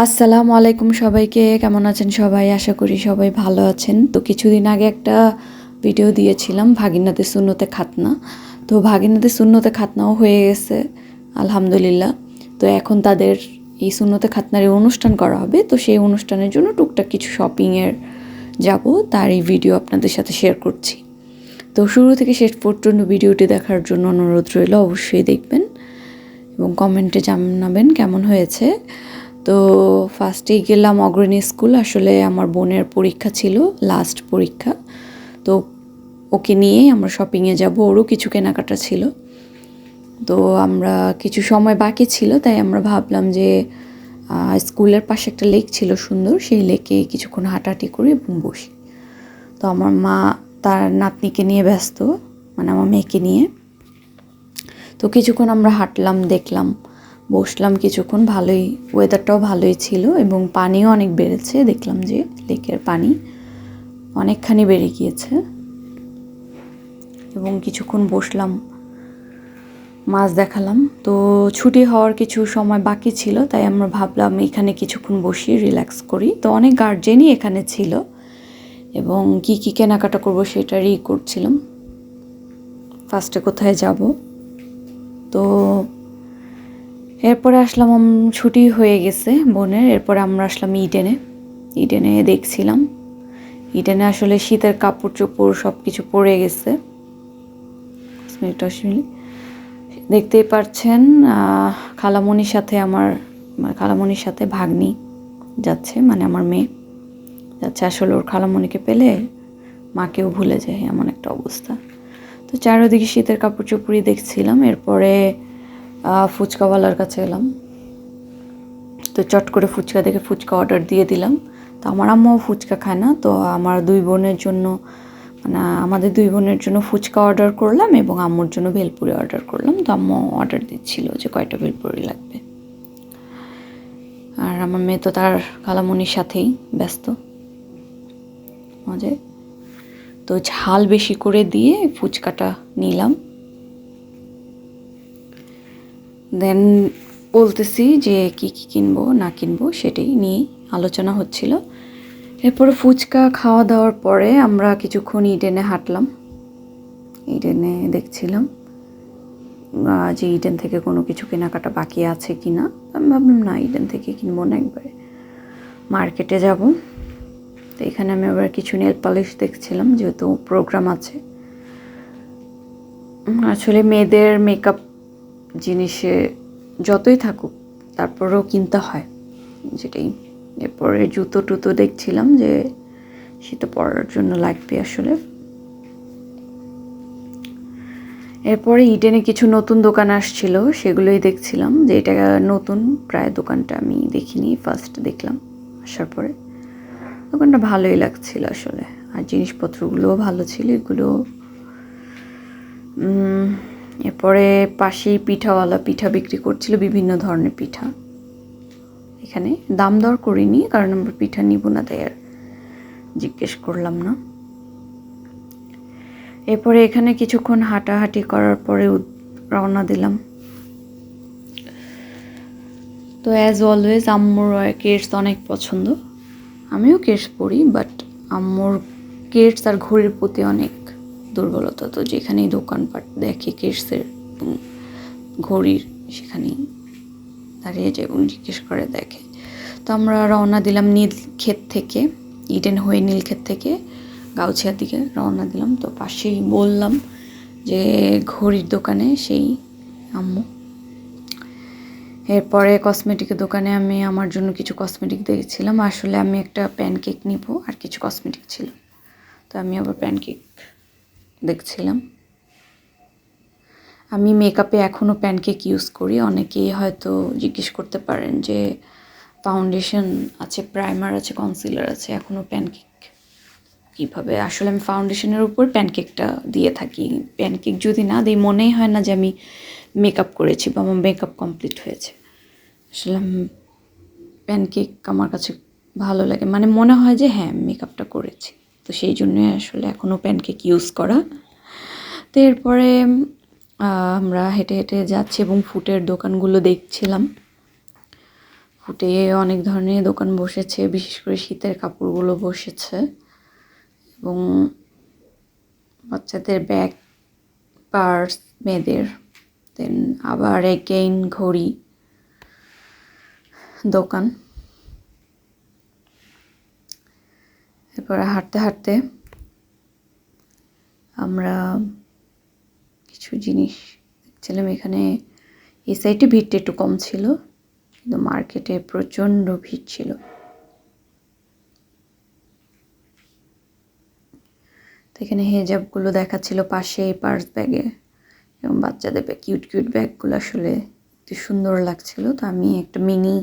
আসসালামু আলাইকুম সবাইকে। কেমন আছেন সবাই? আশা করি সবাই ভালো আছেন। তো কিছুদিন আগে একটা ভিডিও দিয়েছিলাম ভাগিনাদের সুন্নতে খাতনা। তো ভাগিনাদের সুন্নতে খাতনাও হয়ে গেছে আলহামদুলিল্লাহ। তো এখন তাদের এই সুন্নতে খাতনার অনুষ্ঠান করা হবে। তো সেই অনুষ্ঠানের জন্য টুকটাক কিছু শপিংয়ের যাব, তার এই ভিডিও আপনাদের সাথে শেয়ার করছি। তো শুরু থেকে শেষ পর্যন্ত ভিডিওটি দেখার জন্য অনুরোধ রইল, অবশ্যই দেখবেন এবং কমেন্টে জানাবেন কেমন হয়েছে। তো ফার্স্টেই গেলাম অগ্রণী স্কুল। আসলে আমার বোনের পরীক্ষা ছিল, লাস্ট পরীক্ষা। তো ওকে নিয়েই আমরা শপিংয়ে যাব, ওরও কিছু কেনাকাটা ছিল। তো আমরা কিছু সময় বাকি ছিল, তাই আমরা ভাবলাম যে স্কুলের পাশে একটা লেক ছিল সুন্দর, সেই লেকে কিছুক্ষণ হাঁটাহাঁটি করে এবং বসি। তো আমার মা তার নাতনিকে নিয়ে ব্যস্ত, মানে আমার মেয়েকে নিয়ে। তো কিছুক্ষণ আমরা হাঁটলাম, দেখলাম, বসলাম কিছুক্ষণ। ভালোই, ওয়েদারটাও ভালোই ছিল এবং পানিও অনেক বেড়েছে। দেখলাম যে লেকের পানি অনেকখানি বেড়ে গিয়েছে এবং কিছুক্ষণ বসলাম, মাছ দেখালাম। তো ছুটি হওয়ার কিছু সময় বাকি ছিল, তাই আমরা ভাবলাম এখানে কিছুক্ষণ বসি, রিল্যাক্স করি। তো অনেক গার্জেনই এখানে ছিল এবং কি কি কেনাকাটা করবো সেটারই করছিলাম, ফার্স্টে কোথায় যাব। তো এরপরে আসলাম, ছুটি হয়ে গেছে বোনের। এরপরে আমরা আসলাম ইডেনে দেখছিলাম। ইডেনে আসলে শীতের কাপড় চোপড় সব কিছু পরে গেছে। দেখতেই পাচ্ছেন খালামণির সাথে ভাগ্নি যাচ্ছে, মানে আমার মেয়ে যাচ্ছে। আসলে ওর খালামণিকে পেলে মাকেও ভুলে যায়, এমন একটা অবস্থা। তো চারিদিকে শীতের কাপড় চোপড়ই দেখছিলাম। এরপরে ফুচকাওয়ালার কাছে এলাম। তো চট করে ফুচকা দেখে ফুচকা অর্ডার দিয়ে দিলাম। তো আমার আম্মাও ফুচকা খায় না, তো আমাদের দুই বোনের জন্য ফুচকা অর্ডার করলাম এবং আম্মুর জন্য ভেলপুরি অর্ডার করলাম। তো আম্মু অর্ডার দিচ্ছিল যে কয়টা ভেলপুরি লাগবে। আর আমার মেয়ে তো তার খালামণির সাথেই ব্যস্ত মজা। তো ঝাল বেশি করে দিয়ে ফুচকাটা নিলাম। দেন বলতেছি যে কি কি কিনবো না কিনবো সেটাই নিয়ে আলোচনা হচ্ছিল। এরপরে ফুচকা খাওয়া দাওয়ার পরে আমরা কিছুক্ষণ ইডেনে হাঁটলাম। ইডেনে দেখছিলাম যে ইডেন থেকে কোনো কিছু কেনাকাটা বাকি আছে কি না। আমি ভাবলাম না, ইডেন থেকে কিনবো না, একবারে মার্কেটে যাব। তো এখানে আমি আবার কিছু নেল পালিশ দেখছিলাম, যেহেতু প্রোগ্রাম আছে। আসলে মেয়েদের মেকআপ জিনিসে যতই থাকুক তারপরেও কিনতে হয়, যেটাই। এরপরে জুতো টুতো দেখছিলাম যে সেটা পরার জন্য লাগবে আসলে। এরপরে ইডেনে কিছু নতুন দোকান আসছিল, সেগুলোই দেখছিলাম যে এটা নতুন, প্রায় দোকানটা আমি দেখিনি, ফার্স্ট দেখলাম আসার পরে। দোকানটা ভালোই লাগছিল আসলে, আর জিনিসপত্রগুলোও ভালো ছিল এগুলো। এরপরে পাশেই পিঠাওয়ালা পিঠা বিক্রি করছিল, বিভিন্ন ধরনের পিঠা। এখানে দাম দর করিনি, কারণ আমরা পিঠা নিব না, তাই আর জিজ্ঞেস করলাম না। এরপরে এখানে কিছুক্ষণ হাঁটাহাঁটি করার পরে রওনা দিলাম। তো অ্যাজ অলওয়েজ আম্মুর কেটস অনেক পছন্দ, আমিও কেটস পরি, বাট আম্মুর কেটস আর ঘড়ির প্রতি অনেক দুর্বলতা। তো যেখানেই দোকানপাট দেখে কেটসের ঘড়ির, সেখানেই দাঁড়িয়ে যায় এবং জিজ্ঞেস করে দেখে। তো আমরা রওনা দিলাম নীলক্ষেত থেকে, ইডেন হয়ে নীলক্ষেত থেকে গাউছিয়ার দিকে রওনা দিলাম। তো পাশেই বললাম যে ঘড়ির দোকানে সেই আম্মু। এরপরে কসমেটিকের দোকানে আমি আমার জন্য কিছু কসমেটিক দেখছিলাম। আসলে আমি একটা প্যানকেক নিব, আর কিছু কসমেটিক ছিল, তো আমি আবার প্যানকেক দেখছিলাম। আমি মেকআপে এখনও প্যানকেক ইউজ করি। অনেকেই হয়তো জিজ্ঞেস করতে পারেন যে ফাউন্ডেশন আছে, প্রাইমার আছে, কনসিলার আছে, এখনও প্যানকেক কীভাবে? আসলে আমি ফাউন্ডেশনের উপর প্যানকেকটা দিয়ে থাকি। প্যানকেক যদি না দিই, মনেই হয় না যে আমি মেকআপ করেছি বা আমার মেকআপ কমপ্লিট হয়েছে। আসলে প্যানকেক আমার কাছে ভালো লাগে, মানে মনে হয় যে হ্যাঁ মেকআপটা করেছি। তো সেই জন্যই আসলে এখনও প্যানকেক ইউজ করা। তো এরপরে আমরা হেঁটে হেঁটে যাচ্ছি এবং ফুটের দোকানগুলো দেখছিলাম। ফুটে অনেক ধরনের দোকান বসেছে, বিশেষ করে শীতের কাপড়গুলো বসেছে এবং বাচ্চাদের ব্যাগ, পার্স, মেয়েদের, দেন আবার এগেইন ঘড়ি দোকান। এরপরে হাঁটতে হাঁটতে আমরা কিছু জিনিস দেখছিলাম। এখানে এই সাইডে ভিড়টা একটু কম ছিল, কিন্তু মার্কেটে প্রচণ্ড ভিড় ছিল। তো এখানে হেজাবগুলো দেখাচ্ছিল পাশে, পার্স ব্যাগে এবং বাচ্চাদের কিউট কিউট ব্যাগগুলো আসলে একটু সুন্দর লাগছিল। তো আমি একটা মিনি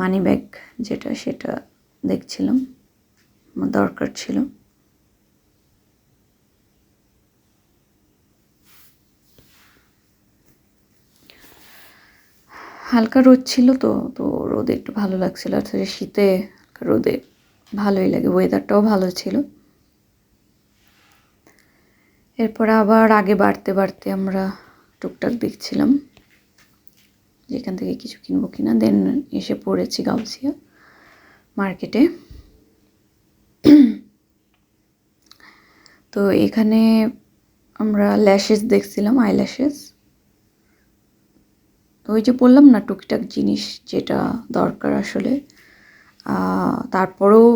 মানি ব্যাগ সেটা দেখছিলাম, আমার দরকার ছিল। হালকা রোদ ছিল, তো রোদে একটু ভালো লাগছিল। আর শীতে রোদে ভালোই লাগে, ওয়েদারটাও ভালো ছিল। এরপরে আবার আগে বাড়তে বাড়তে আমরা টুকটাক দেখছিলাম যেখান থেকে কিছু কিনবো কিনা। দেন এসে পড়েছি গাউসিয়া মার্কেটে। তো এখানে আমরা ল্যাশেস দেখছিলাম, আইল্যাশেস। তো ওই যে বললাম না, টুকটাক জিনিস যেটা দরকার আসলে। তারপরেও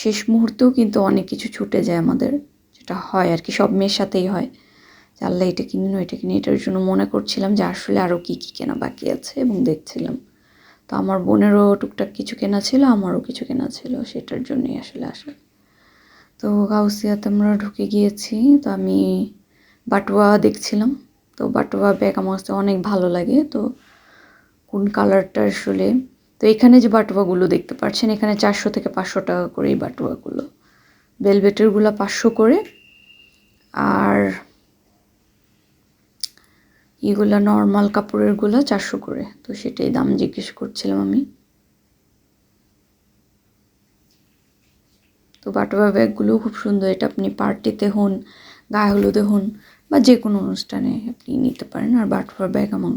শেষ মুহূর্তেও কিন্তু অনেক কিছু ছুটে যায় আমাদের, যেটা হয় আর কি, সব মেয়ের সাথেই হয়। আল্লাহ এটা কিনি না, এটা কিনি। এটার জন্য মনে করছিলাম যে আসলে আরও কী কী কেনা বাকি আছে এবং দেখছিলাম। তো আমার বোনেরও টুকটাক কিছু কেনা ছিল, আমারও কিছু কেনা ছিল, সেটার জন্যই আসলে আসা। তো গাউসিয়াতে আমরা ঢুকে গিয়েছি। তো আমি বাটুয়া দেখছিলাম। তো বাটুয়া ব্যাগ আমার কাছে অনেক ভালো লাগে। তো কোন কালারটা আসলে, তো এখানে যে বাটুয়াগুলো দেখতে পাচ্ছেন, এখানে 400 থেকে 500 টাকা করে এই বাটুয়াগুলো। ভেলভেটেরগুলো 500 করে, আর এগুলা নর্মাল কাপড়েরগুলো 400 করে। তো সেটাই দাম জিজ্ঞেস করছিলাম আমি। তো বাটুয়া ব্যাগগুলো খুব সুন্দর। এটা আপনি পার্টিতে হন, গায়ে হলুদে হন, বা যে কোনো অনুষ্ঠানে আপনি নিতে পারেন। আর বাটুয়া ব্যাগ এমন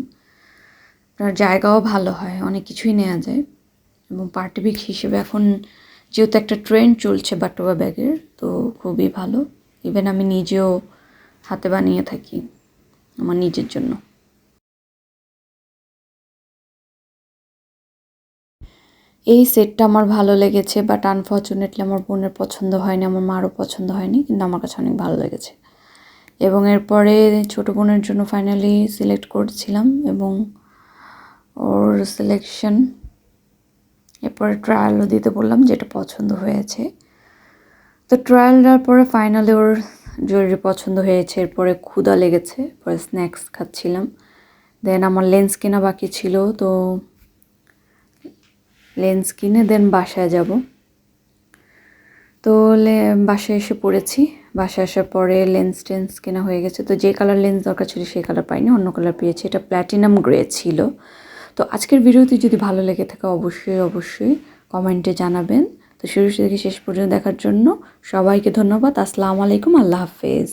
আপনার জায়গাও ভালো হয়, অনেক কিছুই নেওয়া যায়। এবং পার্টি ব্যাগ হিসেবে এখন যেহেতু একটা ট্রেন্ড চলছে বাটুয়া ব্যাগের, তো খুবই ভালো। ইভেন আমি নিজেও হাতে বানিয়ে থাকি আমার নিজের জন্য। এই সেটটা আমার ভালো লেগেছে, বাট আনফর্চুনেটলি আমার বোনের পছন্দ হয়নি, আমার মারও পছন্দ হয়নি, কিন্তু আমার কাছে অনেক ভালো লেগেছে। এবং এরপরে ছোটো বোনের জন্য ফাইনালি সিলেক্ট করছিলাম এবং ওর সিলেকশন, এরপরে ট্রায়ালও দিতে বললাম, যেটা পছন্দ হয়েছে। তো ট্রায়াল দেওয়ার পরে ফাইনালি ওর জুয়েলারি পছন্দ হয়েছে। এরপরে ক্ষুধা লেগেছে, পরে স্ন্যাক্স খাচ্ছিলাম। দেন আমার লেন্স কেনা বাকি ছিল, তো লেন্স কিনে দেন বাসায় যাব। তো বাসায় এসে পড়েছি। বাসায় আসার পরে লেন্স টেন্স কেনা হয়ে গেছে। তো যে কালার লেন্স দরকার ছিল সেই কালার পাইনি, অন্য কালার পেয়েছি। এটা প্ল্যাটিনাম গ্রে ছিল। তো আজকের ভিডিওটি যদি ভালো লেগে থাকে অবশ্যই কমেন্টে জানাবেন। তো শুরু থেকে শেষ পর্যন্ত দেখার জন্য সবাইকে ধন্যবাদ। আসসালামু আলাইকুম, আল্লাহ হাফেজ।